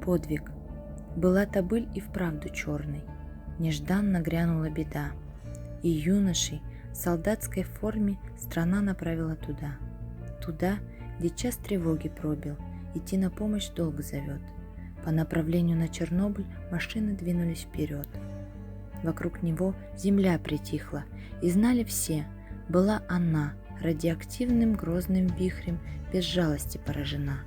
Подвиг. Была та быль и вправду черной. Нежданно грянула беда, и юношей в солдатской форме страна направила туда. Туда, где час тревоги пробил, идти на помощь долг зовет. По направлению на Чернобыль машины двинулись вперед. Вокруг него земля притихла, и знали все, была она радиоактивным грозным вихрем без жалости поражена.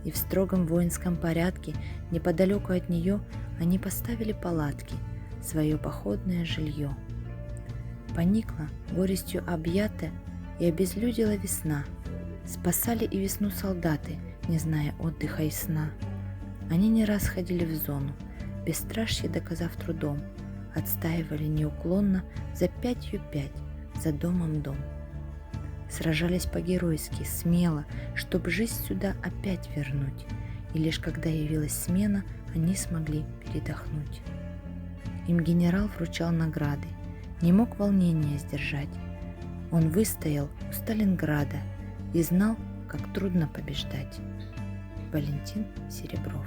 И в строгом воинском порядке неподалеку от нее они поставили палатки, свое походное жилье. Поникла, горестью объята, и обезлюдила весна. Спасали и весну солдаты, не зная отдыха и сна. Они не раз ходили в зону, бесстрашие доказав трудом, отстаивали неуклонно за 5/5, за домом дом. Сражались по-геройски, смело, чтоб жизнь сюда опять вернуть, и лишь когда явилась смена, они смогли передохнуть. Им генерал вручал награды, не мог волнения сдержать. Он выстоял у Сталинграда и знал, как трудно побеждать. Валентин Серебров.